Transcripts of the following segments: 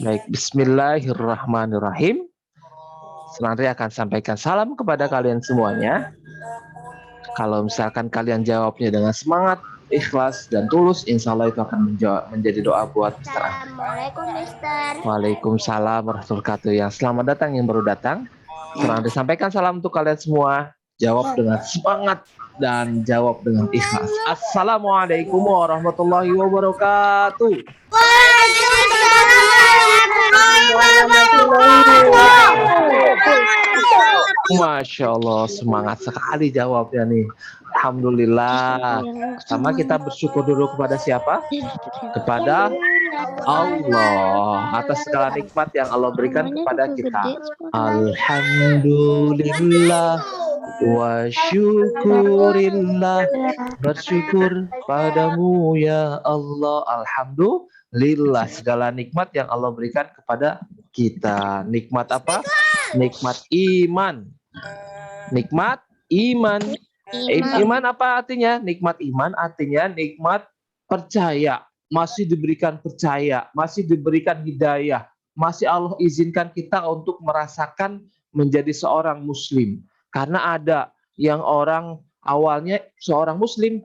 Baik, bismillahirrahmanirrahim. Senanti akan sampaikan salam kepada kalian semuanya. Kalau misalkan kalian jawabnya dengan semangat, ikhlas, dan tulus, insya Allah itu akan menjadi doa buat Mister. Assalamualaikum, Mister. Waalaikumsalam warahmatullahi wabarakatuh. Yang selamat datang yang baru datang. Senanti sampaikan salam untuk kalian semua. Jawab dengan semangat dan jawab dengan ikhlas. Assalamualaikum warahmatullahi wabarakatuh. Masya Allah, semangat sekali jawabnya nih. Alhamdulillah. Pertama kita bersyukur dulu kepada siapa? Kepada Allah atas segala nikmat yang Allah berikan kepada kita. Alhamdulillah wa syukurillah. Bersyukur padamu ya Allah. Alhamdulillah segala nikmat yang Allah berikan kepada kita. Nikmat apa? Nikmat iman. Nikmat iman. Iman apa artinya? Nikmat iman artinya nikmat percaya. Masih diberikan percaya, masih diberikan hidayah, masih Allah izinkan kita untuk merasakan menjadi seorang muslim. Karena ada yang orang awalnya seorang muslim,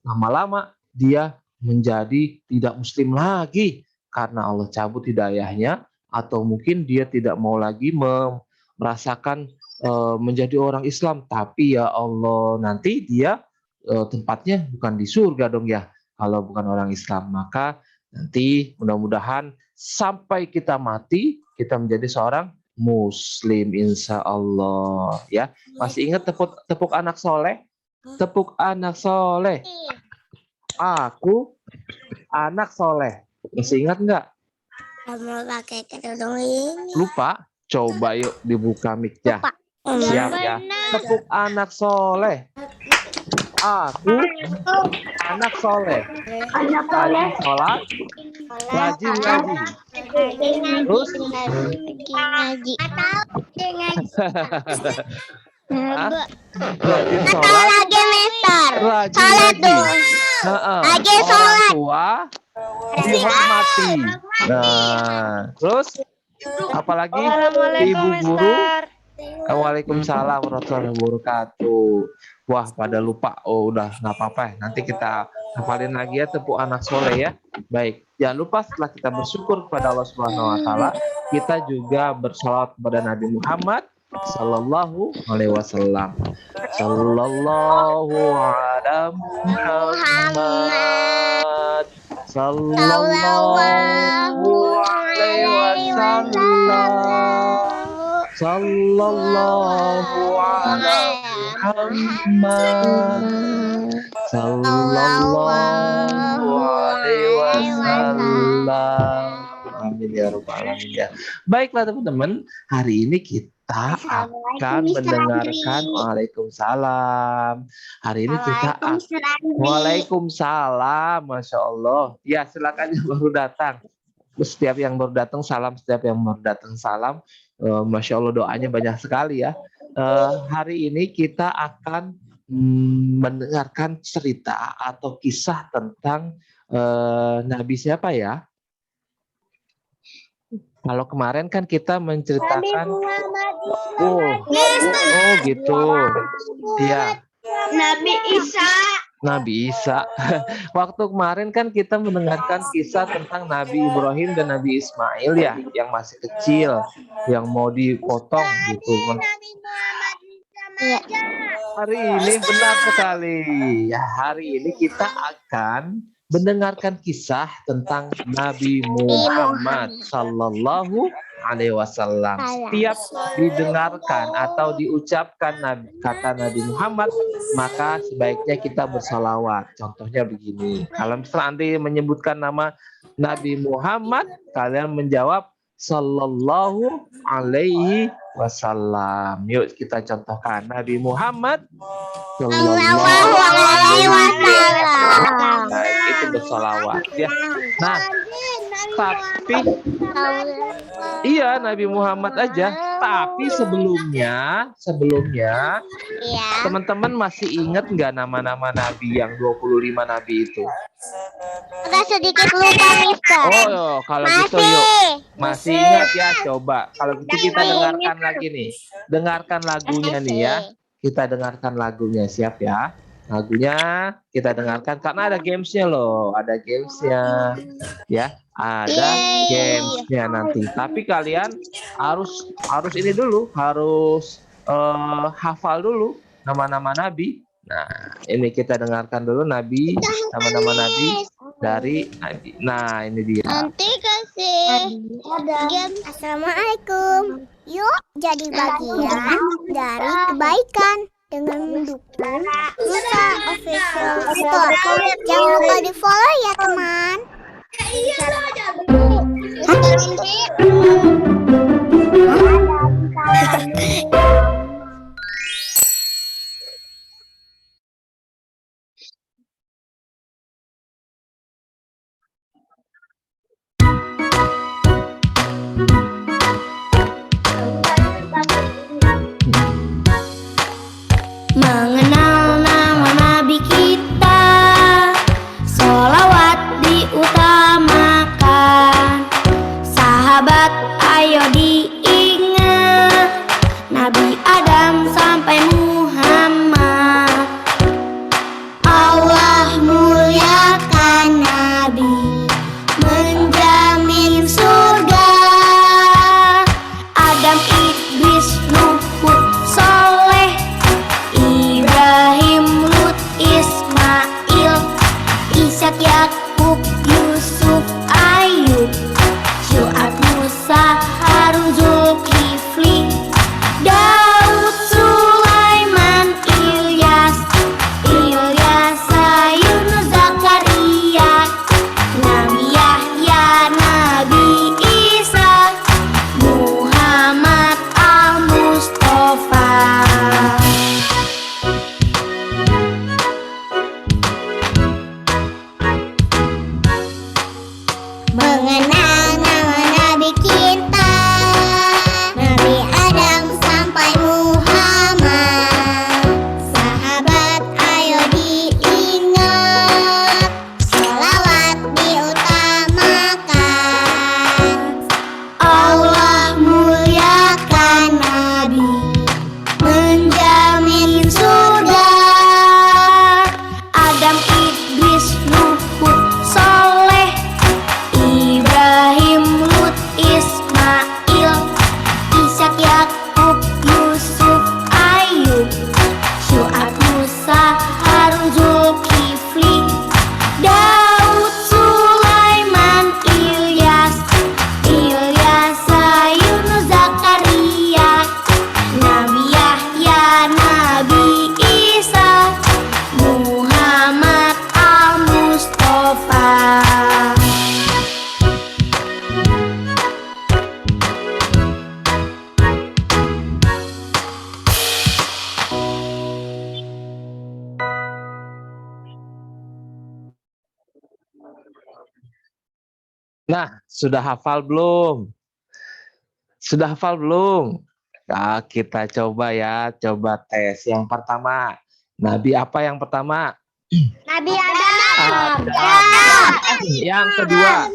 lama-lama dia menjadi tidak muslim lagi karena Allah cabut hidayahnya, atau mungkin dia tidak mau lagi merasakan menjadi orang Islam, tapi ya Allah nanti dia tempatnya bukan di surga dong ya kalau bukan orang Islam. Maka nanti mudah-mudahan sampai kita mati kita menjadi seorang muslim insya Allah ya. Masih ingat tepuk anak soleh? Tepuk anak soleh. Aku anak soleh. Masih ingat nggak? Mau pakai kerudung ini. Lupa? Coba yuk dibuka mic-nya. Siap ya. Tepuk anak soleh. Aku anak soleh. Rajin sholat, rajin ngaji. Terus rajin sholat, rajin ngaji. Orang tua dihormati. Nah, terus apalagi ibu guru. Waalaikumsalam warahmatullahi wabarakatuh. Wah, pada lupa. Oh, udah nggak apa-apa. Nanti kita hafalin lagi ya tepuk anak soleh ya. Baik, jangan lupa setelah kita bersyukur kepada Allah Subhanahu Wa Taala, kita juga bersalawat kepada Nabi Muhammad Sallallahu Alaihi Wasallam. Sallallahu ala Muhammad. Sallallahu Alaihi Wasallam. Sallallahu ala Muhammad sallallahu alaihi wasallam. Amin ya rabbal alamin ya. Baiklah teman-teman, hari ini kita akan mendengarkan Waalaikumsalam. Hari ini kita Waalaikumsalam, Masya Allah. Ya, silakan yang baru datang. Setiap yang baru datang salam, setiap yang baru datang salam. Masya Allah doanya banyak sekali ya. Hari ini kita akan mendengarkan cerita atau kisah tentang Nabi siapa ya? Kalau kemarin kan kita menceritakan gitu. Ya. Nabi Isa. Nabi Isa. Waktu kemarin kan kita mendengarkan kisah tentang Nabi Ibrahim dan Nabi Ismail ya, yang masih kecil, yang mau dipotong gitu. Hari ini benar sekali. Ya, hari ini kita akan mendengarkan kisah tentang Nabi Muhammad Sallallahu Alaihi Wasallam. Setiap didengarkan atau diucapkan kata Nabi Muhammad, maka sebaiknya kita bersalawat. Contohnya begini, kalau misalnya nanti menyebutkan nama Nabi Muhammad, kalian menjawab Sallallahu Alaihi Wasallam. Yuk kita contohkan Nabi Muhammad Sallallahu Alaihi Wasallam. Nah, itu bersalawat ya. Nah, Tapi iya Nabi Muhammad aja. Tapi sebelumnya Iya. teman-teman masih ingat nggak nama-nama Nabi yang 25 Nabi itu? Udah sedikit lupa, Mister. Oh, kalau gitu yuk. Masih ingat ya? Coba. Kalau gitu kita dengarkan lagi nih. Dengarkan lagunya nih ya. Kita dengarkan lagunya, siap ya? Lagunya kita dengarkan karena ada gamesnya loh. Ada gamesnya. Ya, ada gamesnya nanti. Tapi kalian harus ini dulu. Harus hafal dulu nama-nama Nabi. Nah, ini kita dengarkan dulu nama-nama Nabi dari Nabi. Nah, ini dia. Nanti kasih game. Assalamualaikum. Yuk jadi bagian dari kebaikan dengan mendukung Nusa Official Store. Jangan lupa di follow ya teman. Mengenal nama Nabi kita, sholawat diutamakan. Sahabat ayo diingat, Nabi Adam sampai Muhammad. Allah muliakan Nabi, menjamin surga. Adam, Idris, Nuh, Hud, Soleh, Ibrahim, Lut, Ismail, Ishak, Yakub, Yusuf, Ayub, Syuaib, Musa, Harun, Zulkifli, Daud, Sulaiman, Ilyas, Yunus, Zakaria, Nabi Yahya, Nabi Isa, Muhammad Al-Mustafa. Mengenal nama Nabi kita, Nabi Adam sampai Muhammad. Sahabat ayo diingat, sholawat diutamakan. Allah muliakan Nabi, menjamin surga. Adam, Idris, Nuh, Hud, Soleh, Ibrahim, Lut, Ismail, Ishak, Yakub, Yusuf, Ayub, Syuaib, Musa, Harun, Zulkifli, Daud, Sulaiman, Ilyas, Yunus, Zakaria, Nabi Yahya, Nabi Isa, Muhammad Al-Mustafa. Nah, sudah hafal belum? Sudah hafal belum? Nah, kita coba ya, coba tes. Yang pertama, Nabi apa yang pertama? Nabi Adam. Adam. Yang kedua,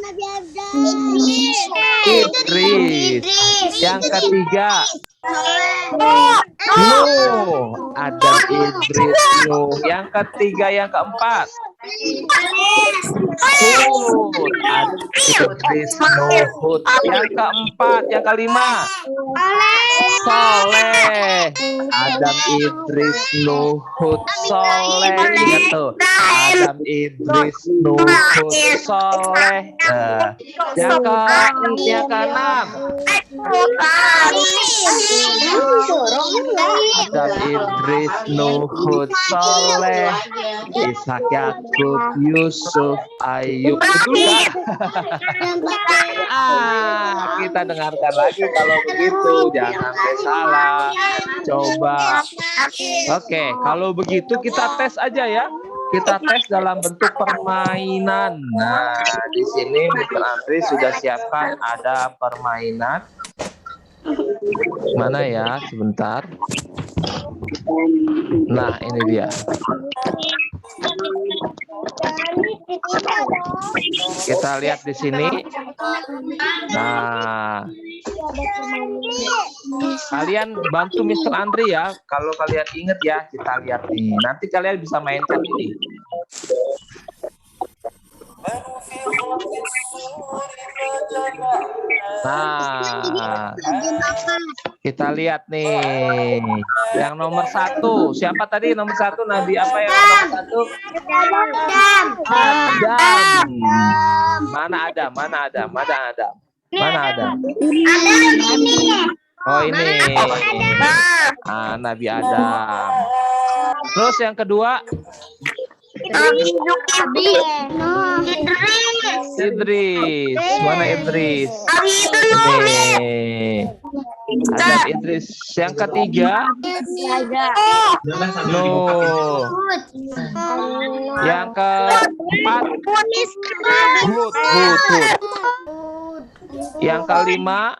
Idris. Yang ketiga, Nuh. Adam, Idris, Nuh. Yang ketiga, yang keempat, Hud. Adam, Idris, Nuh, Hud. Yang keempat, yang kelima, Soleh. Adam, Idris, Nuh, Hud, Soleh. Ingat tuh. Adam, Idris, Nuh, Hud, Soleh. Yang keenam, Adam, Idris, Nuh, Hud, Soleh, Ishak, Yakub, Yusuf, Ayub. Betul nggak? Kita dengarkan lagi kalau begitu, jangan sampai salah. Coba. Oke, kalau begitu kita tes aja ya. kita tes dalam bentuk permainan. Nah, di sini Mr. Andri sudah siapkan ada permainan. Mana ya? Sebentar. Nah, ini dia. Kita lihat di sini. Nah, kalian bantu Mr. Andri ya. Kalau kalian ingat ya, kita lihat nih. Nanti kalian bisa mainkan ini. Nah, kita lihat nih. Yang nomor 1. Siapa tadi nomor 1? Nabi apa yang nomor 1? Adam. Mana Adam? Mana Adam? Mana Adam? Mana Adam? Oh ini. Nabi Adam. Terus yang kedua? Idris. Mana Idris? Ini. Ada Idris. Yang ketiga? Nuh. Yang keempat? Hud. Yang kelima?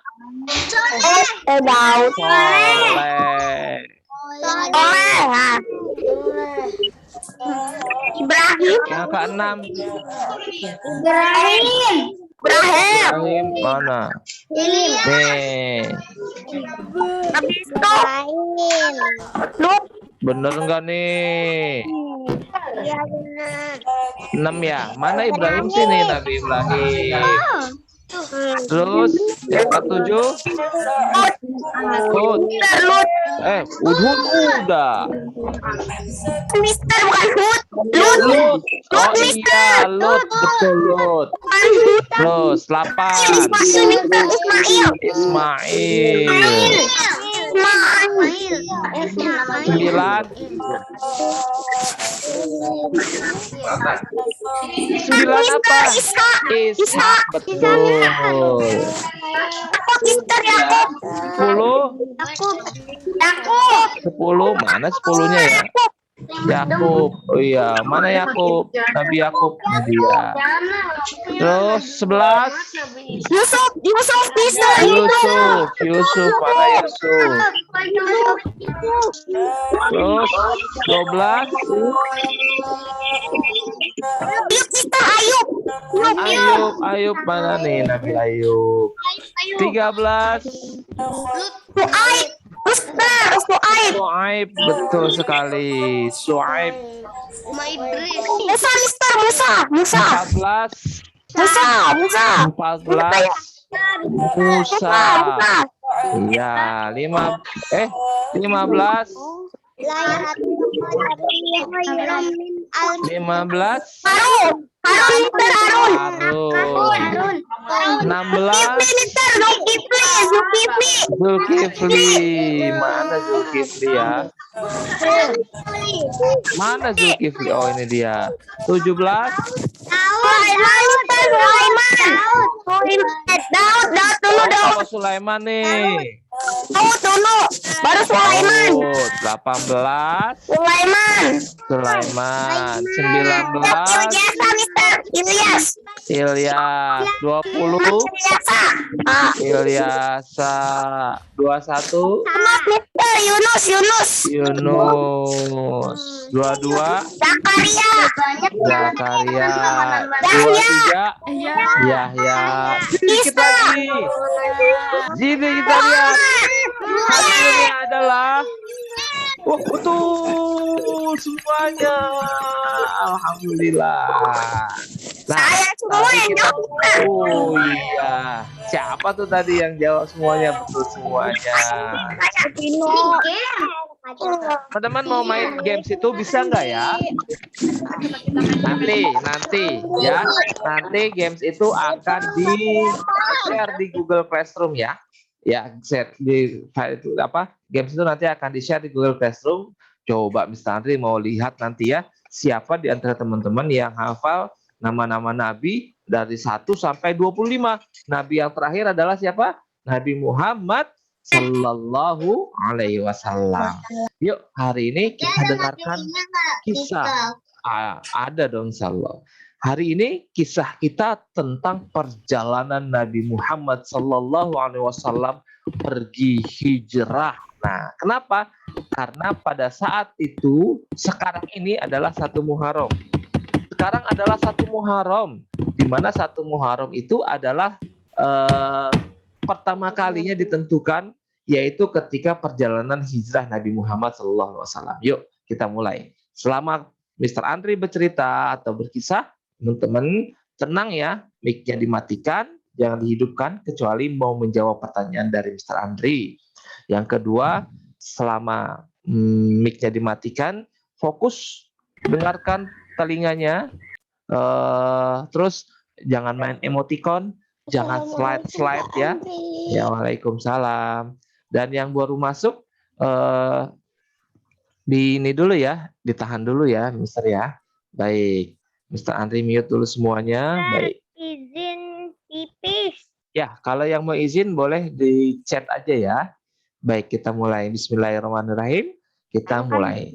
Daud. Soleh. Ibrahim. Yang keenam? Ibrahim. Mana? Nih. Bener enggak nih? 6 ya. Mana Ibrahim sini? Nabi Ibrahim. Terus yang ke-7? Hud. Hud udah. Mister bukan Hud. Lut. Oh iya, Lut. Betul, Lut. Terus 8. Ismail. 9. 9 apa? Ishak. Betul. 10. Mana 10-nya ya? Yakub. Oh iya, mana Yakub? Nabi Yakub. Dia. Terus 11. Yusuf. Mana Yusuf? Terus 12. Ayub mana nih Nabi Ayub? 13. Su'aib, betul sekali. Su'aib. Musa. 14. Musa. Ya, 15. 15. Harun. 16. Zulkifli. Mana Zulkifli ya? Mana Zulkifli? Oh ini dia. 17. Daud. Sulaiman nih. Baru Sulaiman. 18. Sulaiman. 19. Ilyas. 20. Ilyasa. 21. Yunus. 22. Zakaria. 23. Yahya. Kita lihat hasilnya adalah betul semuanya. Alhamdulillah. Saya semua yang jawab. Oh iya. Siapa tuh tadi yang jawab semuanya betul semuanya? Teman-teman mau main games itu bisa nggak ya? Nanti ya. Nanti games itu akan di-share di Google Classroom ya. Ya, share di itu games itu nanti akan di-share di Google Classroom. Coba Mr. Andri mau lihat nanti ya, siapa di antara teman-teman yang hafal nama-nama nabi dari 1 sampai 25. Nabi yang terakhir adalah siapa? Nabi Muhammad Sallallahu Alaihi Wasallam. Yuk, hari ini kita dengarkan kisah Ada dong, insya Allah. Hari ini kisah kita tentang perjalanan Nabi Muhammad Sallallahu Alaihi Wasallam pergi hijrah. Nah, kenapa? Karena pada saat itu, sekarang ini adalah 1 Muharram. Sekarang adalah 1 Muharram, di mana 1 Muharram itu adalah pertama kalinya ditentukan, yaitu ketika perjalanan hijrah Nabi Muhammad Sallallahu Alaihi Wasallam. Yuk, kita mulai. Selama Mr. Andri bercerita atau berkisah, teman-teman tenang ya, mic-nya dimatikan, jangan dihidupkan kecuali mau menjawab pertanyaan dari Mr. Andri. Yang kedua, selama mic-nya dimatikan, fokus dengarkan telinganya, terus jangan main emoticon, jangan slide ya. Ya, waalaikumsalam. Dan yang baru masuk, di ini dulu ya, ditahan dulu ya, Mister ya. Baik. Mr. Andri mute dulu semuanya. Baik. Izin tipis. Ya, kalau yang mau izin boleh di chat aja ya. Baik, kita mulai. Bismillahirrahmanirrahim. Kita mulai.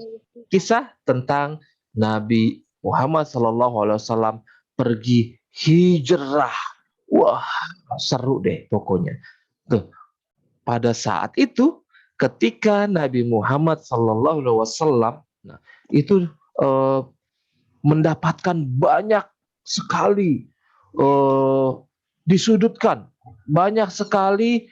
Kisah tentang Nabi Muhammad SAW pergi hijrah. Wah, seru deh pokoknya. Tuh, pada saat itu, ketika Nabi Muhammad SAW itu mendapatkan banyak sekali disudutkan, banyak sekali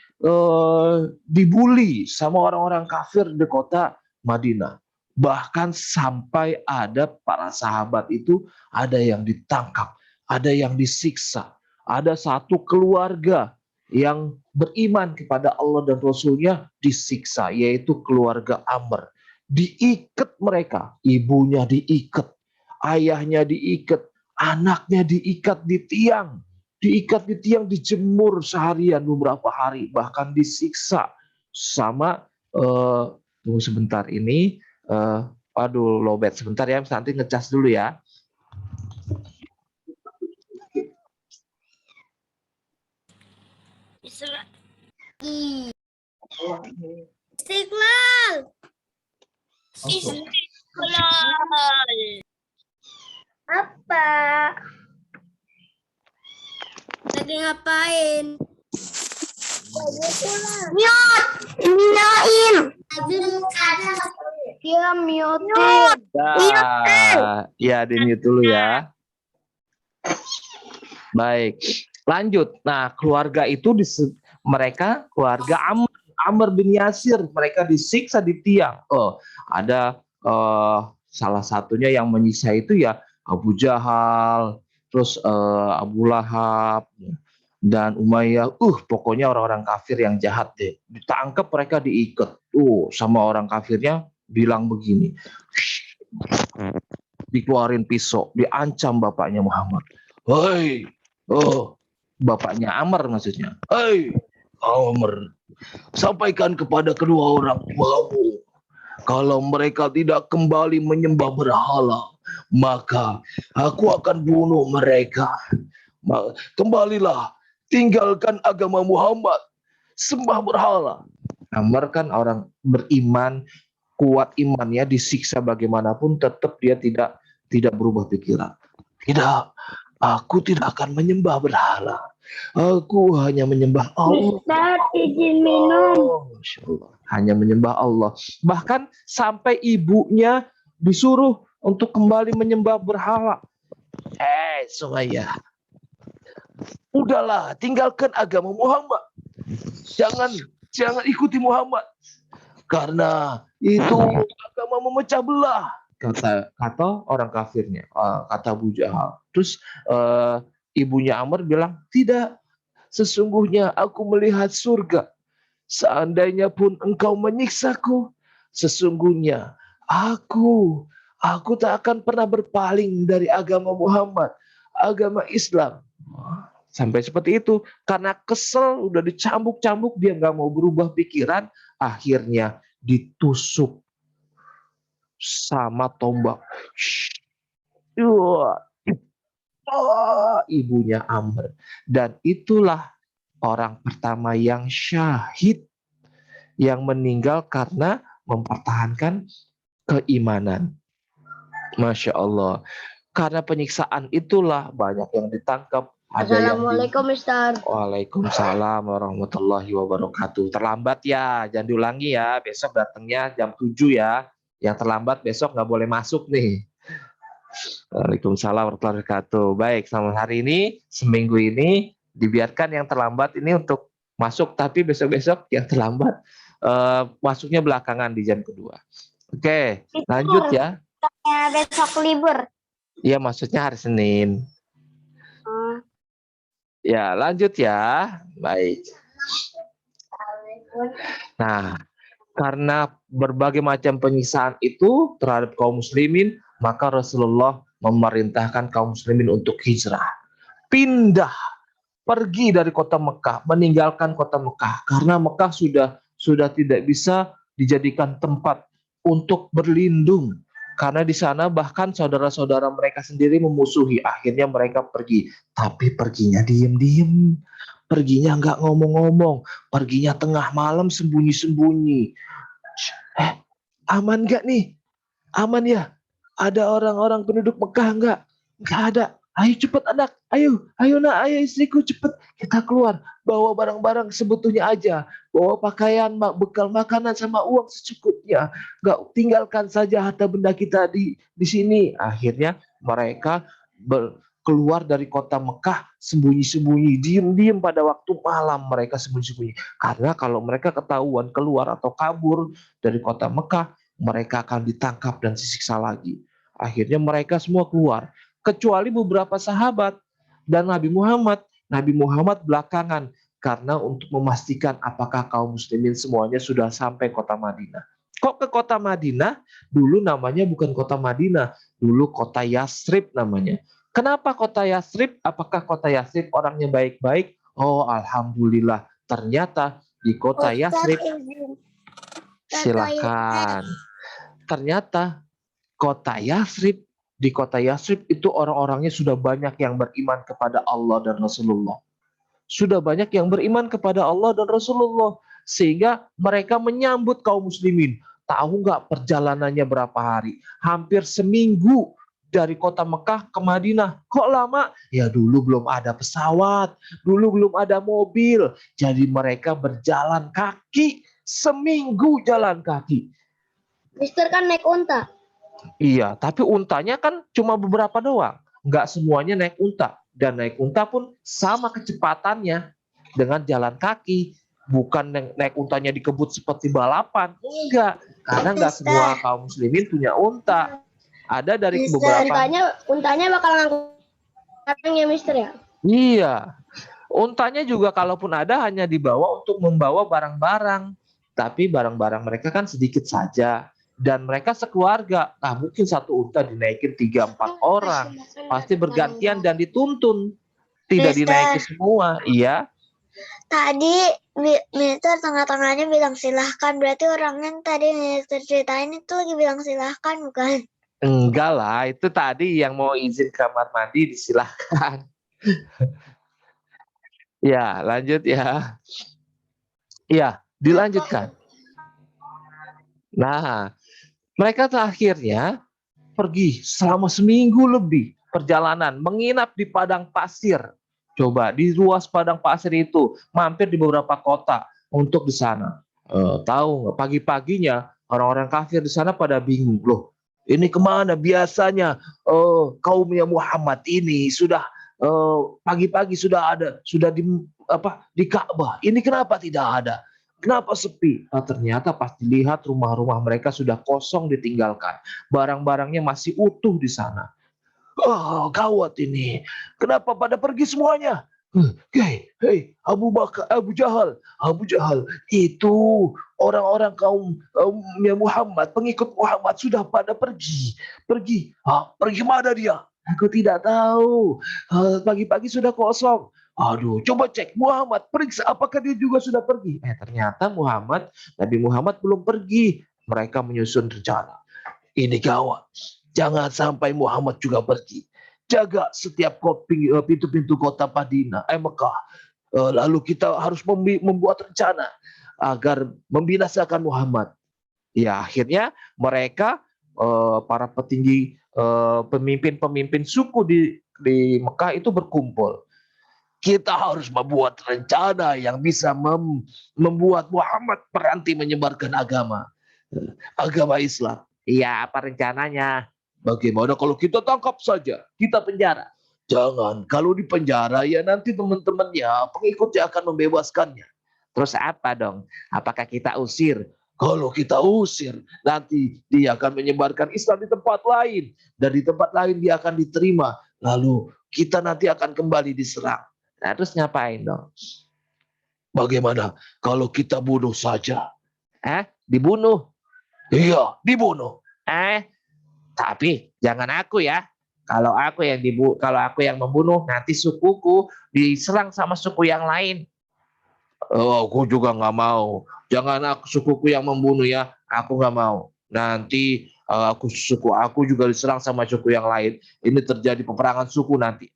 dibully sama orang-orang kafir di kota Madinah. Bahkan sampai ada para sahabat itu ada yang ditangkap, ada yang disiksa. Ada satu keluarga yang beriman kepada Allah dan Rasulnya disiksa, yaitu keluarga Amr. Diikat mereka, ibunya diikat, ayahnya diikat, anaknya diikat di tiang, dijemur seharian beberapa hari, bahkan disiksa sama tunggu sebentar ini, aduh lobet sebentar ya, nanti ngecas dulu ya. Istiqlal. Istiqlal. Apa? Lagi ngapain? Mute. Nyalain. Dia mute. Ya, di mute dulu ya. Baik, lanjut. Nah, keluarga itu mereka keluarga Amr bin Yasir, mereka disiksa di tiang. Ada salah satunya yang menyiksa itu ya Abu Jahal, terus Abu Lahab dan Umayyah. Pokoknya orang-orang kafir yang jahat deh. Ditangkap, mereka diikat. Sama orang kafirnya bilang begini. Dikeluarin pisau, diancam bapaknya Muhammad. Hei, bapaknya Amr maksudnya. Hei, Amr, sampaikan kepada kedua orang tuamu, kalau mereka tidak kembali menyembah berhala, maka aku akan bunuh mereka. Kembalilah, tinggalkan agama Muhammad, sembah berhala. Amr kan orang beriman, kuat imannya, disiksa bagaimanapun tetap dia tidak berubah pikiran. Tidak, aku tidak akan menyembah berhala. Aku hanya menyembah Allah. Ustaz, izin minum. Masya Allah. Hanya menyembah Allah. Bahkan sampai ibunya disuruh untuk kembali menyembah berhala. Sumayyah, udahlah, tinggalkan agama Muhammad. Jangan ikuti Muhammad. Karena itu agama memecah belah. Kata orang kafirnya, kata Abu Jahal. Terus ibunya Amr bilang, tidak, sesungguhnya aku melihat surga. Seandainya pun engkau menyiksaku, sesungguhnya aku tak akan pernah berpaling dari agama Muhammad, agama Islam. Sampai seperti itu, karena kesel, udah dicambuk-cambuk, dia nggak mau berubah pikiran, akhirnya ditusuk sama tombak. Ibunya Amr. Dan itulah orang pertama yang syahid, yang meninggal karena mempertahankan keimanan. Masya Allah. Karena penyiksaan itulah banyak yang ditangkap, ada yang Assalamualaikum, Mister. Waalaikumsalam warahmatullahi wabarakatuh. Terlambat ya, jangan diulangi ya. Besok datangnya jam 7 ya. Yang terlambat besok nggak boleh masuk nih. Waalaikumsalam warahmatullahi wabarakatuh. Baik, selamat hari ini, seminggu ini dibiarkan yang terlambat ini untuk masuk, tapi besok-besok yang terlambat masuknya belakangan di jam kedua. Oke, lanjut ya. Besok libur. Iya, maksudnya hari Senin. Ya, lanjut ya. Baik. Nah, karena berbagai macam penyiksaan itu terhadap kaum muslimin, maka Rasulullah memerintahkan kaum muslimin untuk hijrah. Pindah, pergi dari kota Mekah, meninggalkan kota Mekah. Karena Mekah sudah tidak bisa dijadikan tempat untuk berlindung. Karena di sana bahkan saudara-saudara mereka sendiri memusuhi. Akhirnya mereka pergi. Tapi perginya diem-diem. Perginya nggak ngomong-ngomong. Perginya tengah malam sembunyi-sembunyi. Aman nggak nih? Aman ya? Ada orang-orang penduduk Mekah nggak? Nggak ada. Ayo cepet anak, ayo nak, ayo istriku cepet. Kita keluar, bawa barang-barang sebetulnya aja. Bawa pakaian, bekal makanan sama uang secukupnya. Nggak tinggalkan saja harta benda kita di sini. Akhirnya mereka keluar dari kota Mekah sembunyi-sembunyi, diem-diem pada waktu malam mereka sembunyi-sembunyi. Karena kalau mereka ketahuan keluar atau kabur dari kota Mekah, mereka akan ditangkap dan disiksa lagi. Akhirnya mereka semua keluar. Kecuali beberapa sahabat dan Nabi Muhammad. Nabi Muhammad belakangan karena untuk memastikan apakah kaum muslimin semuanya sudah sampai kota Madinah. Kok ke kota Madinah? Dulu namanya bukan kota Madinah, dulu kota Yasrib namanya. Kenapa kota Yasrib? Apakah kota Yasrib orangnya baik-baik? Oh, alhamdulillah. Ternyata di kota Yasrib, silakan. Ternyata di kota Yasrib itu orang-orangnya sudah banyak yang beriman kepada Allah dan Rasulullah. Sudah banyak yang beriman kepada Allah dan Rasulullah. Sehingga mereka menyambut kaum muslimin. Tahu nggak perjalanannya berapa hari? Hampir seminggu dari kota Mekah ke Madinah. Kok lama? Ya dulu belum ada pesawat. Dulu belum ada mobil. Jadi mereka berjalan kaki. Seminggu jalan kaki. Mister kan naik unta. Iya, tapi untanya kan cuma beberapa doang. Nggak semuanya naik unta. Dan naik unta pun sama kecepatannya dengan jalan kaki. Bukan naik untanya dikebut seperti balapan. Enggak. Karena nggak semua kaum muslimin punya unta. Ada dari beberapa. Untanya bakal ngangkut ya, Mister ya? Iya. Untanya juga kalaupun ada hanya dibawa untuk membawa barang-barang. Tapi barang-barang mereka kan sedikit saja. Dan mereka sekeluarga. Nah, mungkin satu unta dinaikin 3-4 orang. Pasti bergantian dan dituntun. Tidak dinaikin semua. Iya. Tadi Mister tengah-tengahnya bilang silahkan. Berarti orangnya tadi Mister ceritain itu lagi bilang silahkan, bukan? Enggak lah. Itu tadi yang mau izin kamar mandi disilahkan. Ya, lanjut ya. Iya, dilanjutkan. Nah, mereka akhirnya pergi selama seminggu lebih perjalanan, menginap di padang pasir. Coba di ruas padang pasir itu, mampir di beberapa kota untuk di sana. Tahu nggak? Pagi-paginya orang-orang kafir di sana pada bingung. Loh, ini kemana? Biasanya kaumnya Muhammad ini sudah pagi-pagi sudah di Ka'bah. Ini kenapa tidak ada? Kenapa sepi? Nah, ternyata pas dilihat rumah-rumah mereka sudah kosong ditinggalkan. Barang-barangnya masih utuh di sana. Oh, gawat ini. Kenapa pada pergi semuanya? Hei, Abu Jahal. Itu orang-orang kaumnya Muhammad, pengikut Muhammad sudah pada pergi. Pergi mana dia? Aku tidak tahu. Pagi-pagi sudah kosong. Aduh, coba cek Muhammad, periksa apakah dia juga sudah pergi. Ternyata Nabi Muhammad belum pergi. Mereka menyusun rencana. Ini gawat. Jangan sampai Muhammad juga pergi. Jaga setiap pintu-pintu kota Mekah. Lalu kita harus membuat rencana agar membinasakan Muhammad. Ya, akhirnya mereka para petinggi pemimpin-pemimpin suku di Mekah itu berkumpul. Kita harus membuat rencana yang bisa membuat Muhammad berhenti menyebarkan agama Islam. Iya, apa rencananya? Bagaimana kalau kita tangkap saja, kita penjara? Jangan, kalau di penjara ya nanti teman-temannya, pengikutnya akan membebaskannya. Terus apa dong? Apakah kita usir? Kalau kita usir, nanti dia akan menyebarkan Islam di tempat lain. Dan di tempat lain dia akan diterima. Lalu kita nanti akan kembali diserang. Nah, terus ngapain dong? Bagaimana kalau kita bunuh saja? Dibunuh? Iya, dibunuh. Tapi jangan aku ya. Kalau aku yang membunuh, nanti sukuku diserang sama suku yang lain. Oh, aku juga nggak mau. Jangan sukuku yang membunuh ya. Aku nggak mau. Nanti suku aku juga diserang sama suku yang lain. Ini terjadi peperangan suku nanti.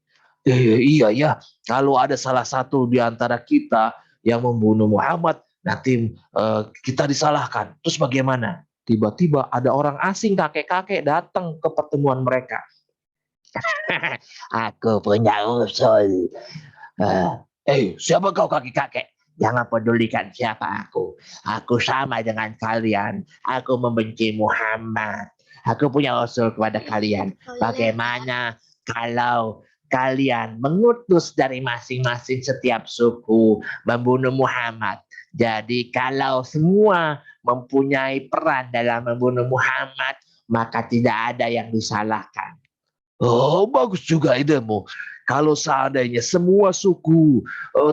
Iya ya. Kalau ada salah satu di antara kita yang membunuh Muhammad, nanti kita disalahkan. Terus bagaimana? Tiba-tiba ada orang asing kakek-kakek datang ke pertemuan mereka. Aku punya usul. Siapa kau kakek-kakek? Jangan pedulikan siapa aku. Aku sama dengan kalian. Aku membenci Muhammad. Aku punya usul kepada kalian. Bagaimana kalau kalian mengutus dari masing-masing setiap suku membunuh Muhammad? Jadi kalau semua mempunyai peran dalam membunuh Muhammad, maka tidak ada yang disalahkan. Oh, bagus juga idemu. Kalau seandainya semua suku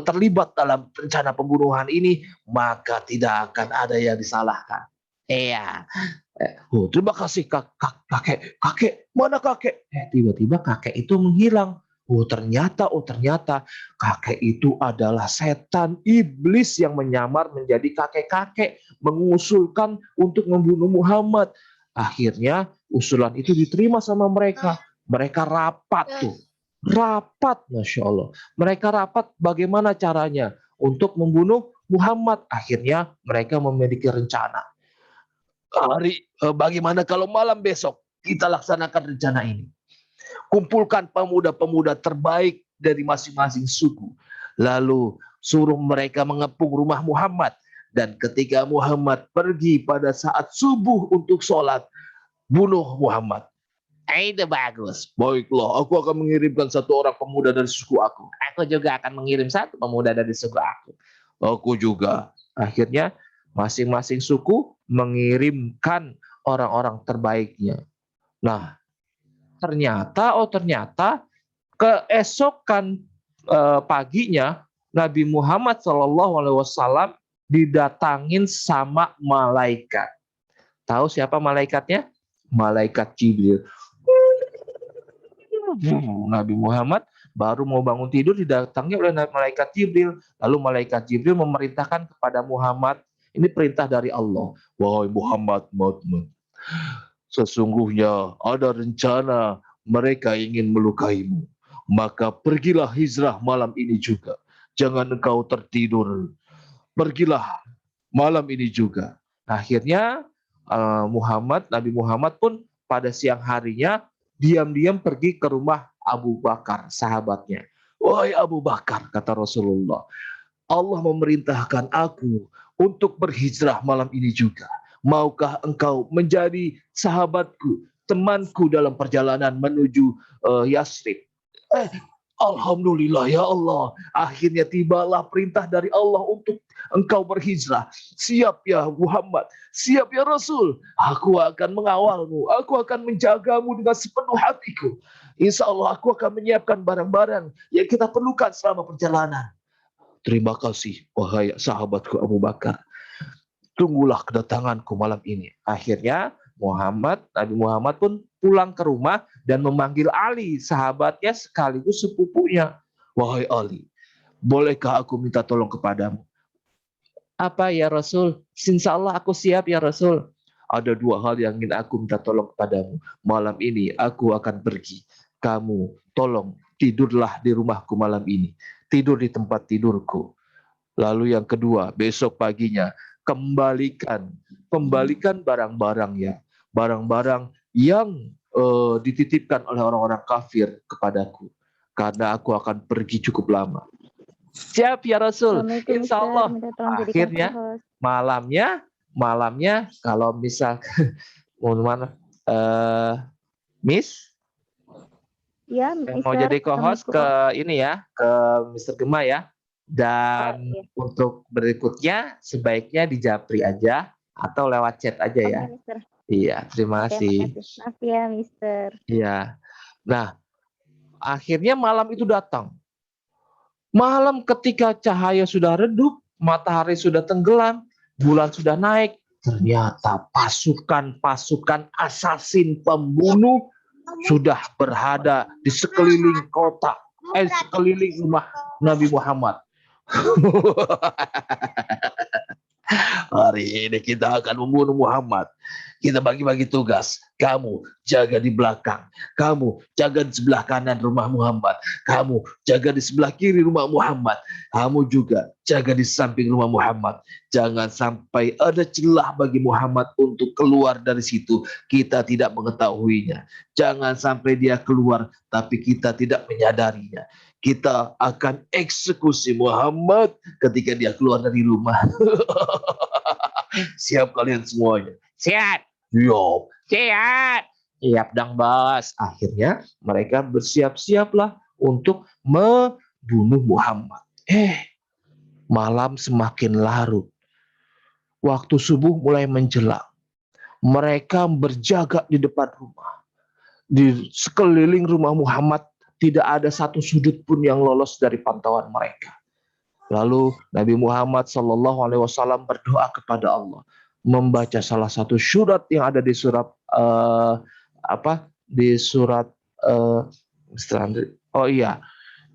terlibat dalam rencana pembunuhan ini, maka tidak akan ada yang disalahkan. Iya. Terima kasih kakek. Kakek, mana kakek? Tiba-tiba kakek itu menghilang. Ternyata kakek itu adalah setan iblis yang menyamar menjadi kakek-kakek, mengusulkan untuk membunuh Muhammad. Akhirnya usulan itu diterima sama mereka. Mereka rapat. Masya Allah. Mereka rapat bagaimana caranya untuk membunuh Muhammad. Akhirnya mereka memiliki rencana. Bagaimana kalau malam besok kita laksanakan rencana ini? Kumpulkan pemuda-pemuda terbaik dari masing-masing suku. Lalu suruh mereka mengepung rumah Muhammad. Dan ketika Muhammad pergi pada saat subuh untuk sholat, bunuh Muhammad. Itu bagus. Baiklah, aku akan mengirimkan satu orang pemuda dari suku aku. Aku juga akan mengirim satu pemuda dari suku aku. Aku juga. Akhirnya masing-masing suku mengirimkan orang-orang terbaiknya. Nah, ternyata keesokan paginya Nabi Muhammad SAW didatangin sama malaikat. Tahu siapa malaikatnya? Malaikat Jibril. Nabi Muhammad baru mau bangun tidur didatangi oleh malaikat Jibril. Lalu malaikat Jibril memerintahkan kepada Muhammad, ini perintah dari Allah. Wahai Muhammad, sesungguhnya ada rencana mereka ingin melukaimu. Maka pergilah hijrah malam ini juga. Jangan engkau tertidur. Pergilah malam ini juga. Akhirnya Nabi Muhammad pun pada siang harinya diam-diam pergi ke rumah Abu Bakar, sahabatnya. Wahai Abu Bakar, kata Rasulullah, Allah memerintahkan aku untuk berhijrah malam ini juga. Maukah engkau menjadi sahabatku, temanku dalam perjalanan menuju Yasrib? Alhamdulillah ya Allah. Akhirnya tibalah perintah dari Allah untuk engkau berhijrah. Siap ya Muhammad. Siap ya Rasul. Aku akan mengawalmu. Aku akan menjagamu dengan sepenuh hatiku. Insya Allah aku akan menyiapkan barang-barang yang kita perlukan selama perjalanan. Terima kasih wahai sahabatku Abu Bakar. Tunggulah kedatanganku malam ini. Akhirnya Nabi Muhammad pun pulang ke rumah dan memanggil Ali, sahabatnya sekaligus sepupunya. Wahai Ali, bolehkah aku minta tolong kepadamu? Apa ya Rasul? Insya Allah aku siap ya Rasul. Ada dua hal yang ingin aku minta tolong kepadamu. Malam ini aku akan pergi. Kamu tolong tidurlah di rumahku malam ini. Tidur di tempat tidurku. Lalu yang kedua, besok paginya kembalikan barang-barangnya. Barang-barang yang dititipkan oleh orang-orang kafir kepadaku, karena aku akan pergi cukup lama. Siap ya Rasul. Assalamualaikum Insya Mister, Allah minta tolong jadikan akhirnya co-host. malamnya kalau misal mohon maaf, Miss Ya, yang mau Mister. jadi co-host ke Assalamualaikum. ini ya, ke Mister Gema ya. Dan Oh, iya. untuk berikutnya sebaiknya di Japri aja atau lewat chat aja ya. Oke, Mister. Iya, terima Oke, kasih. makasih. Maaf ya, Mister. Iya. Nah, akhirnya malam itu datang. Malam ketika cahaya sudah redup, matahari sudah tenggelam, bulan sudah naik, ternyata pasukan-pasukan asasin pembunuh sudah berada di sekeliling kota, sekeliling rumah Nabi Muhammad. Hari ini kita akan membunuh Muhammad. Kita bagi-bagi tugas. Kamu jaga di belakang. Kamu jaga di sebelah kanan rumah Muhammad. Kamu jaga di sebelah kiri rumah Muhammad. Kamu juga jaga di samping rumah Muhammad. Jangan sampai ada celah bagi Muhammad untuk keluar dari situ. Kita tidak mengetahuinya. Jangan sampai dia keluar tapi kita tidak menyadarinya. Kita akan eksekusi Muhammad ketika dia keluar dari rumah. Siap kalian semuanya? Siap. Siap. Siap. Siap dang bos. Akhirnya mereka bersiap-siaplah untuk membunuh Muhammad. Malam semakin larut. Waktu subuh mulai menjelang. Mereka berjaga di depan rumah. Di sekeliling rumah Muhammad tidak ada satu sudut pun yang lolos dari pantauan mereka. Lalu Nabi Muhammad SAW berdoa kepada Allah, membaca salah satu surat yang ada di surat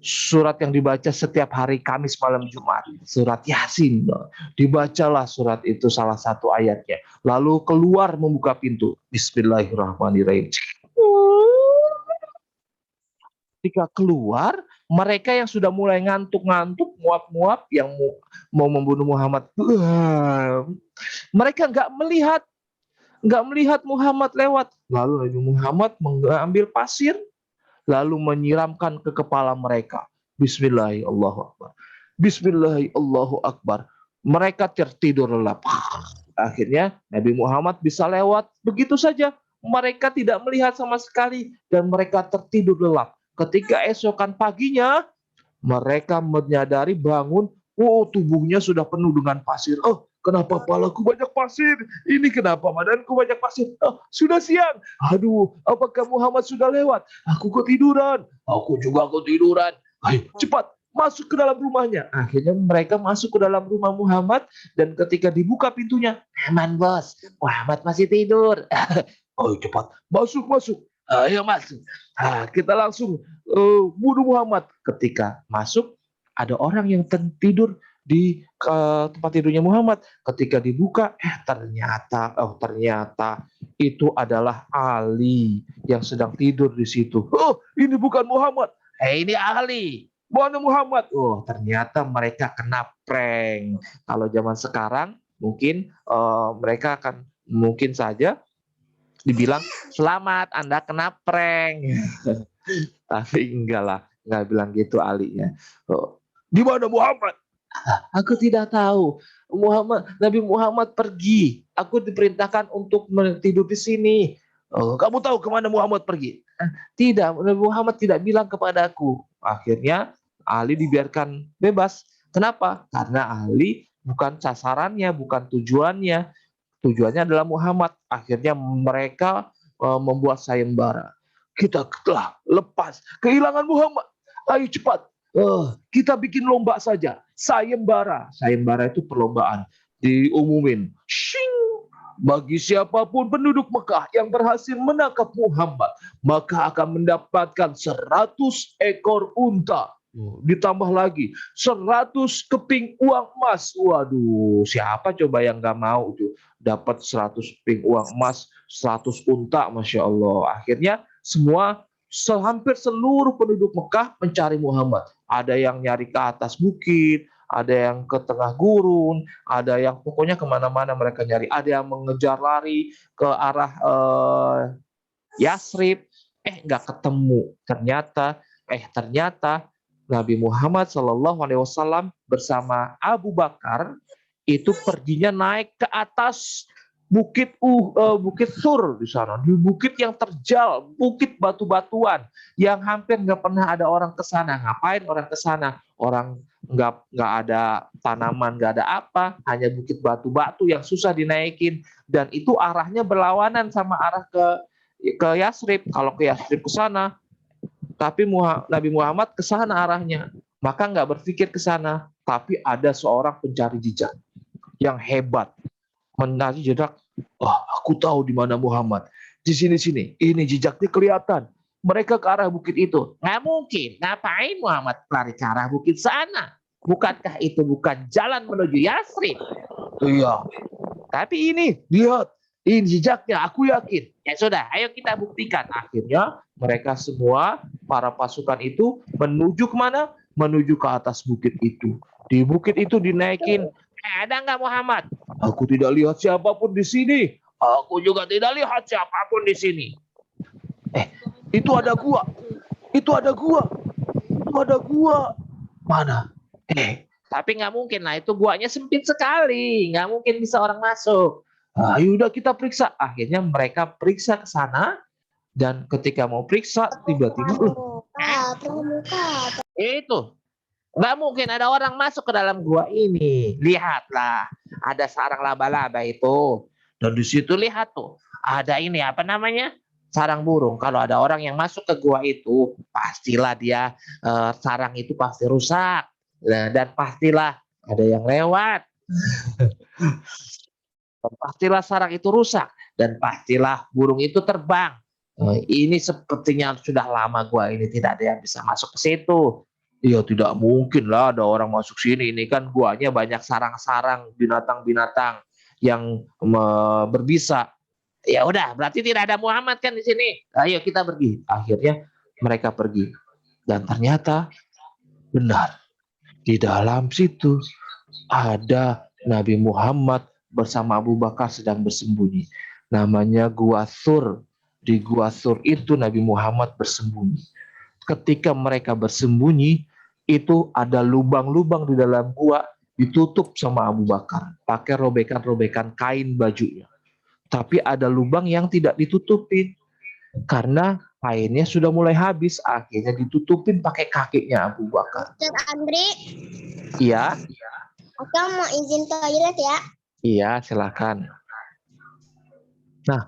surat yang dibaca setiap hari Kamis malam Jumat, surat Yasin. Dibacalah surat itu salah satu ayatnya. Lalu keluar membuka pintu. Bismillahirrahmanirrahim. Ketika keluar, mereka yang sudah mulai ngantuk-ngantuk, muap-muap, yang mau membunuh Muhammad, mereka nggak melihat Muhammad lewat. Lalu Nabi Muhammad mengambil pasir, lalu menyiramkan ke kepala mereka. Bismillahirrahmanirrahim. Bismillahirrahmanirrahim. Mereka tertidur lelap. Akhirnya Nabi Muhammad bisa lewat begitu saja. Mereka tidak melihat sama sekali dan mereka tertidur lelap. Ketika esokan paginya, mereka menyadari bangun, tubuhnya sudah penuh dengan pasir. Kenapa kepalaku banyak pasir? Ini kenapa badanku banyak pasir? Sudah siang. Aduh, apakah Muhammad sudah lewat? Aku ketiduran. Aku juga ketiduran. Ayo, cepat masuk ke dalam rumahnya. Akhirnya mereka masuk ke dalam rumah Muhammad dan ketika dibuka pintunya, aman bos, Muhammad masih tidur. Oh, cepat masuk. Ayo masuk. Kita langsung bunuh Muhammad. Ketika masuk, ada orang yang tidur di tempat tidurnya Muhammad. Ketika dibuka, ternyata itu adalah Ali yang sedang tidur di situ. Ini bukan Muhammad. Ini Ali. Mana Muhammad? Ternyata mereka kena prank. Kalau zaman sekarang, mungkin mereka akan mungkin saja dibilang, selamat Anda kena prank. Tapi enggak lah, enggak bilang gitu alinya. Di mana Muhammad? Aku tidak tahu. Nabi Muhammad pergi. Aku diperintahkan untuk tidur di sini. Kamu tahu kemana Muhammad pergi? Tidak, Nabi Muhammad tidak bilang kepadaku. Akhirnya Ali dibiarkan bebas. Kenapa? Karena Ali bukan sasarannya, bukan tujuannya. Tujuannya adalah Muhammad. Akhirnya mereka membuat sayembara. Kita telah lepas, kehilangan Muhammad. Ayo cepat, kita bikin lomba saja. Sayembara. Sayembara itu perlombaan. Diumumin. Shing! Bagi siapapun penduduk Mekah yang berhasil menangkap Muhammad, maka akan mendapatkan 100 ekor unta. Ditambah lagi 100 keping uang emas. Waduh, siapa coba yang nggak mau tuh dapat 100 keping uang emas, 100 unta, Masya Allah. Akhirnya hampir seluruh penduduk Mekah mencari Muhammad. Ada yang nyari ke atas bukit, ada yang ke tengah gurun, ada yang pokoknya kemana-mana mereka nyari. Ada yang mengejar lari ke arah Yasrib, nggak ketemu. Ternyata Nabi Muhammad SAW bersama Abu Bakar itu perginya naik ke atas Bukit Sur di sana, di bukit yang terjal, bukit batu-batuan yang hampir nggak pernah ada orang ke sana. Ngapain orang ke sana? Orang nggak ada tanaman, nggak ada apa, hanya bukit batu-batu yang susah dinaikin, dan itu arahnya berlawanan sama arah ke Yasrib. Kalau ke Yasrib ke sana, tapi Nabi Muhammad ke sana arahnya, maka nggak berpikir ke sana. Tapi ada seorang pencari jejak yang hebat, mencari jejak. Aku tahu di mana Muhammad. Di sini. Ini jejaknya kelihatan. Mereka ke arah bukit itu. Nggak mungkin. Ngapain Muhammad lari ke arah bukit sana? Bukankah itu bukan jalan menuju Yasrib? Iya. Tapi ini, lihat. Ini jejaknya, aku yakin. Ya sudah, ayo kita buktikan. Akhirnya mereka semua, para pasukan itu menuju kemana? Menuju ke atas bukit itu. Di bukit itu dinaikin. Ada nggak Muhammad? Aku tidak lihat siapapun di sini. Aku juga tidak lihat siapapun di sini. Itu ada gua. Itu ada gua. Mana? Tapi nggak mungkin lah. Itu guanya sempit sekali. Nggak mungkin bisa orang masuk. Yaudah kita periksa. Akhirnya mereka periksa ke sana. Dan ketika mau periksa, tiba-tiba itu. Nggak mungkin ada orang masuk ke dalam gua ini. Lihatlah, ada sarang laba-laba itu. Dan di situ lihat tuh, ada ini apa namanya? Sarang burung. Kalau ada orang yang masuk ke gua itu, pastilah dia sarang itu pasti rusak. Dan pastilah ada yang lewat. Dan pastilah sarang itu rusak. Dan pastilah burung itu terbang. Ini sepertinya sudah lama gua ini tidak ada yang bisa masuk ke situ. Iya, tidak mungkin lah ada orang masuk sini. Ini kan guanya banyak sarang-sarang binatang-binatang yang berbisa. Ya udah, berarti tidak ada Muhammad kan di sini. Ayo kita pergi. Akhirnya mereka pergi. Dan ternyata benar. Di dalam situ ada Nabi Muhammad bersama Abu Bakar sedang bersembunyi. Namanya Gua Sur. Di Gua Sur itu Nabi Muhammad bersembunyi. Ketika mereka bersembunyi, itu ada lubang-lubang di dalam gua ditutup sama Abu Bakar. Pakai robekan-robekan kain bajunya. Tapi ada lubang yang tidak ditutupin. Karena kainnya sudah mulai habis. Akhirnya ditutupin pakai kakinya Abu Bakar. Ustaz Andri, Iya. aku mau izin toilet ya. Iya, silakan. Nah,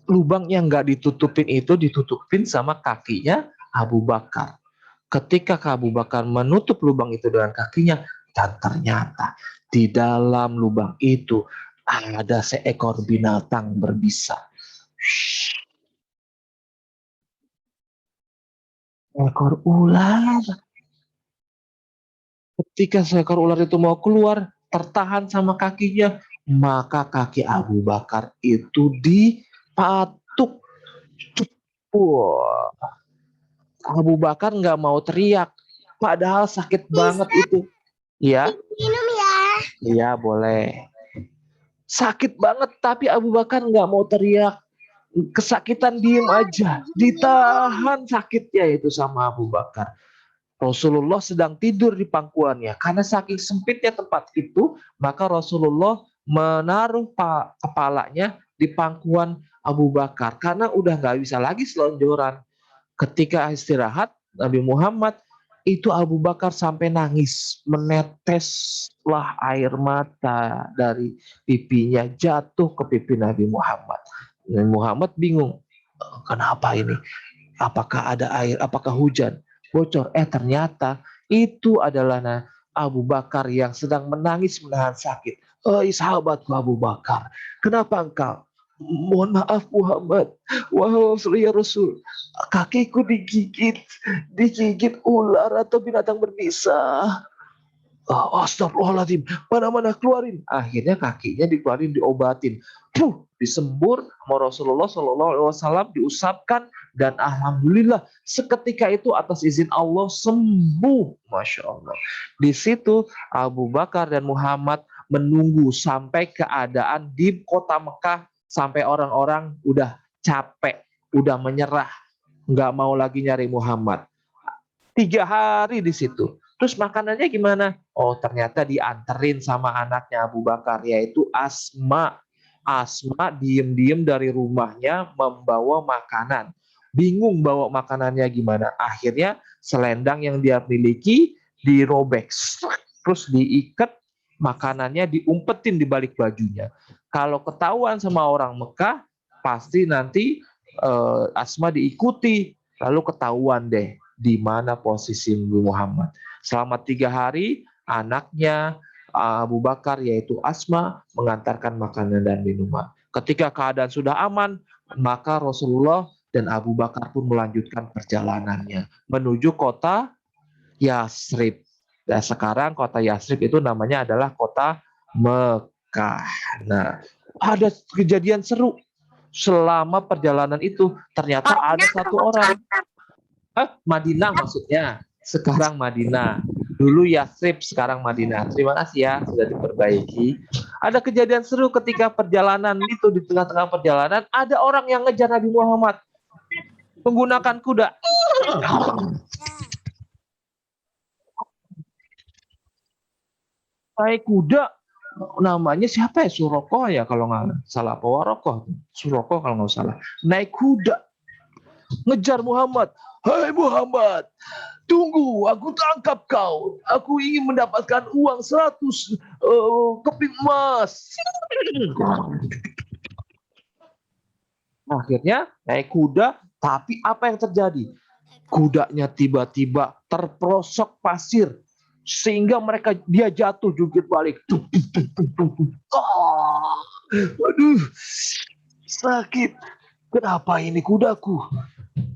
lubang yang nggak ditutupin itu ditutupin sama kakinya Abu Bakar. Ketika Abu Bakar menutup lubang itu dengan kakinya, dan ternyata di dalam lubang itu ada seekor binatang berbisa. Ekor ular. Ketika seekor ular itu mau keluar, tertahan sama kakinya, maka kaki Abu Bakar itu dipatuk. Wah. Abu Bakar nggak mau teriak, padahal sakit banget itu. Iya. Minum ya. Iya boleh. Sakit banget, tapi Abu Bakar nggak mau teriak. Kesakitan diem aja, ditahan sakitnya itu sama Abu Bakar. Rasulullah sedang tidur di pangkuannya. Karena saking sempitnya tempat itu, maka Rasulullah menaruh kepalanya di pangkuan Abu Bakar. Karena udah nggak bisa lagi selonjoran. Ketika istirahat, Nabi Muhammad, itu Abu Bakar sampai nangis. Meneteslah air mata dari pipinya jatuh ke pipi Nabi Muhammad. Nabi Muhammad bingung, kenapa ini? Apakah ada air? Apakah hujan? Bocor. Ternyata itu adalah Abu Bakar yang sedang menangis menahan sakit. Sahabatku Abu Bakar, kenapa engkau? Mohon maaf Muhammad, wahai ya Rasul, kakiku digigit ular atau binatang berbisa. Astagfirullahaladzim, mana keluarin. Akhirnya kakinya dikeluarin, diobatin. Disembur sama Rasulullah SAW, diusapkan, dan alhamdulillah seketika itu atas izin Allah sembuh. Masya Allah. Di situ Abu Bakar dan Muhammad menunggu sampai keadaan di kota Mekah, sampai orang-orang udah capek udah menyerah, nggak mau lagi nyari Muhammad. 3 hari di situ. Terus makanannya gimana? Oh, ternyata dianterin sama anaknya Abu Bakar, yaitu Asma. Asma diem-diem dari rumahnya membawa makanan. Bingung bawa makanannya gimana. Akhirnya selendang yang dia miliki dirobek. Terus diikat, makanannya diumpetin di balik bajunya. Kalau ketahuan sama orang Mekah, pasti nanti Asma diikuti. Lalu ketahuan deh di mana posisi Nabi Muhammad. Selama 3 hari, anaknya Abu Bakar yaitu Asma mengantarkan makanan dan minuman. Ketika keadaan sudah aman, maka Rasulullah dan Abu Bakar pun melanjutkan perjalanannya menuju kota Yasrib. Dan sekarang kota Yasrib itu namanya adalah kota Mekah. Nah, ada kejadian seru selama perjalanan itu. Ternyata ada satu orang. Madinah maksudnya. Sekarang Madinah. Dulu Yasrib, sekarang Madinah. Terima kasih ya, sudah diperbaiki. Ada kejadian seru ketika perjalanan itu, di tengah-tengah perjalanan, ada orang yang ngejar Nabi Muhammad menggunakan kuda. Naik kuda, namanya siapa ya? Suroko ya kalau nggak salah, apa Warokoh? Suroko kalau nggak salah. Naik kuda, ngejar Muhammad. Hai Muhammad, tunggu, aku tangkap kau. Aku ingin mendapatkan uang 100 keping emas. Akhirnya naik kuda, tapi apa yang terjadi? Kudanya tiba-tiba terperosok pasir, sehingga dia jatuh jungkir balik. Aduh, sakit. Kenapa ini kudaku?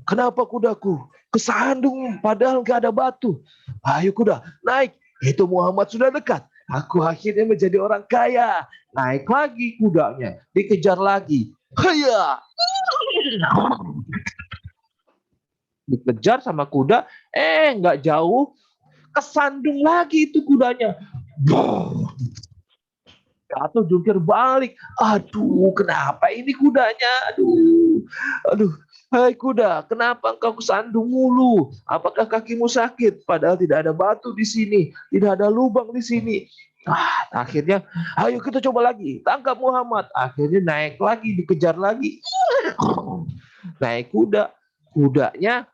Kenapa kudaku? Kesandung padahal gak ada batu. Ayo kuda, naik. Itu Muhammad sudah dekat. Aku akhirnya menjadi orang kaya. Naik lagi kudanya, dikejar lagi. Haya. Dikejar sama kuda, nggak jauh, kesandung lagi itu kudanya. Jatuh jungkir balik. Aduh, kenapa ini kudanya? Aduh. Hai kuda, kenapa engkau kesandung mulu? Apakah kakimu sakit? Padahal tidak ada batu di sini, tidak ada lubang di sini. Akhirnya, ayo kita coba lagi, tangkap Muhammad. Akhirnya naik lagi, dikejar lagi. Naik kuda, kudanya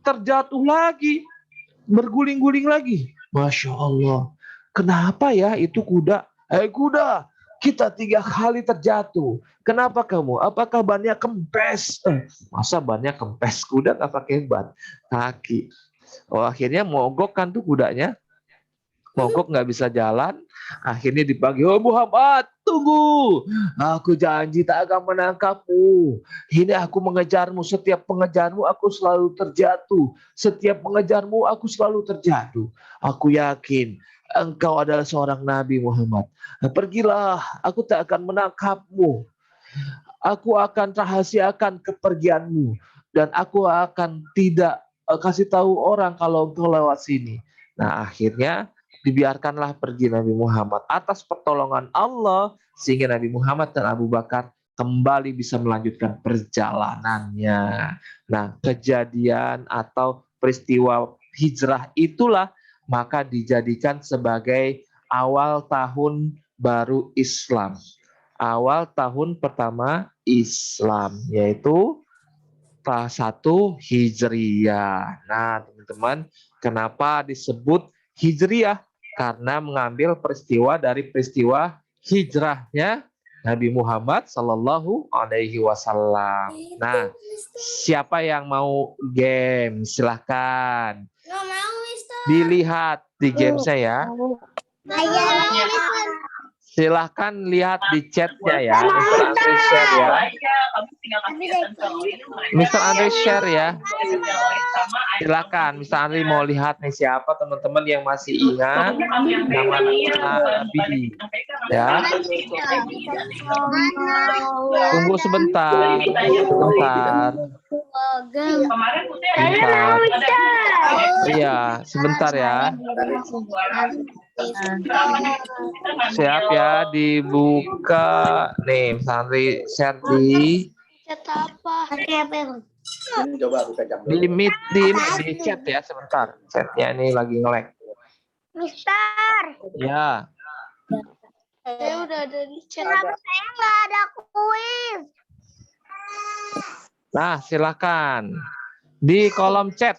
terjatuh lagi, berguling-guling lagi. Masya Allah, kenapa ya itu kuda? Hai kuda, kita 3 kali terjatuh. Kenapa kamu? Apakah bannya kempes? Masa bannya kempes? Kuda nggak pakai ban, kaki. Oh, akhirnya mogok kan tuh kudanya. Mogok nggak bisa jalan. Akhirnya dipanggil, oh Muhammad, tunggu. Aku janji tak akan menangkapmu. Ini aku mengejarmu. Setiap pengejarmu aku selalu terjatuh. Setiap mengejarmu aku selalu terjatuh. Aku yakin engkau adalah seorang Nabi Muhammad. Pergilah, aku tak akan menangkapmu. Aku akan rahasiakan kepergianmu. Dan aku akan tidak kasih tahu orang kalau engkau lewat sini. Nah, akhirnya dibiarkanlah pergi Nabi Muhammad atas pertolongan Allah, sehingga Nabi Muhammad dan Abu Bakar kembali bisa melanjutkan perjalanannya. Nah, kejadian atau peristiwa hijrah itulah maka dijadikan sebagai awal tahun baru Islam. Awal tahun pertama Islam, yaitu kelas 1 Hijriyah. Nah, teman-teman, kenapa disebut Hijriyah? Karena mengambil peristiwa dari peristiwa hijrahnya Nabi Muhammad Sallallahu Alaihi Wasallam. Nah, siapa yang mau game? Silahkan. Nggak mau, Mister. Dilihat di game saya. Silahkan lihat di chatnya ya, Mr. Andre share ya. Mr. Andre share ya. Silahkan, Mr. Andre mau lihat nih siapa teman-teman yang masih ingat nama Nabi ya. Tunggu sebentar, sebentar. Iya, sebentar ya. Siap ya, dibuka nih, Sandri share di Chat apa? Coba buka jam dulu. Di chat ya sebentar. Chatnya ini lagi nge-lag. Mister, Ya. Saya udah ada di chat. kenapa saya nggak ada kuis? Nah, silakan. Di kolom chat.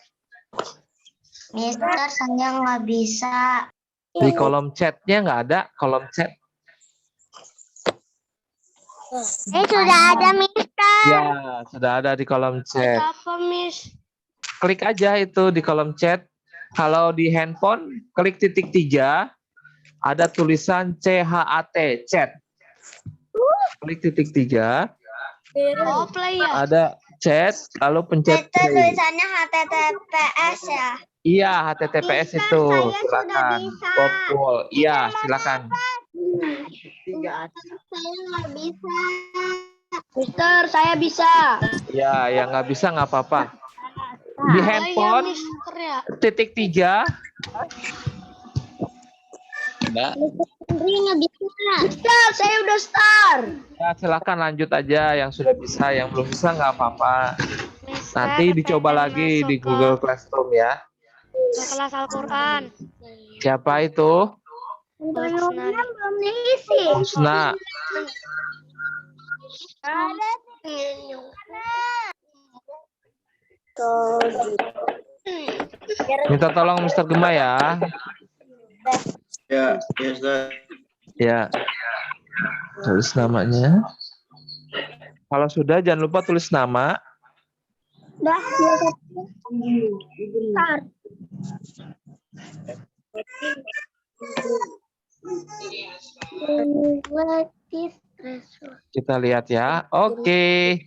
Mister, saya nggak bisa. Di kolom chatnya nggak ada kolom chat. Sudah ada, Mister. Ya, sudah ada di kolom Chat chat. apa, Miss? Klik aja itu di kolom chat. Kalau di handphone, klik titik 3. Ada tulisan CHAT, chat. Klik titik 3. Oh, play ya? Ada chat, lalu pencet Itu play. tulisannya HTTPS ya. Iya, HTTPS Mister, itu. saya sudah Silakan. bisa. Popul. Iya, silakan. Saya nggak bisa. Mister, saya bisa. Ya, yang nggak bisa nggak apa-apa. Di Play ya, handphone, Mister ya? titik 3. Ada. Indri nggak bisa. Mister, saya udah start. Ya, silakan lanjut aja. Yang sudah bisa, yang belum bisa nggak apa-apa. Nanti dicoba lagi di Google Classroom ya. Kelas Al-Quran. Siapa itu? Belumnya belum diisi. Husna. Ada. Minta tolong Mr. Gema ya. Ya, ya Ustaz. Ya. Tulis namanya. Kalau sudah jangan lupa tulis nama. Dah, start. Kita lihat ya. Oke.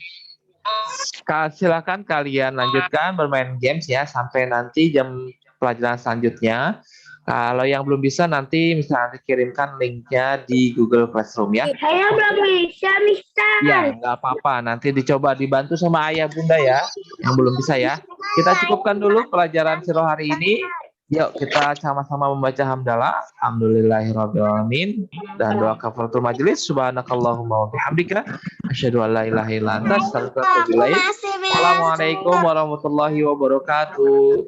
Silakan kalian lanjutkan bermain games ya sampai nanti jam pelajaran selanjutnya. Kalau yang belum bisa nanti misalnya kirimkan linknya di Google Classroom ya. Saya belum bisa, Mister. Ya, nggak apa-apa. Nanti dicoba dibantu sama ayah bunda ya, yang belum bisa ya. Kita cukupkan dulu pelajaran Sirah hari ini. Yuk kita sama-sama membaca hamdalah. Alhamdulillahirrahmanirrahim. Dan doa kafaratul majelis. Subhanakallahumma wa bihamdika. Asyhadu an la ilaha illa anta astaghfiruka wa atubu ilaik. Assalamualaikum warahmatullahi wabarakatuh.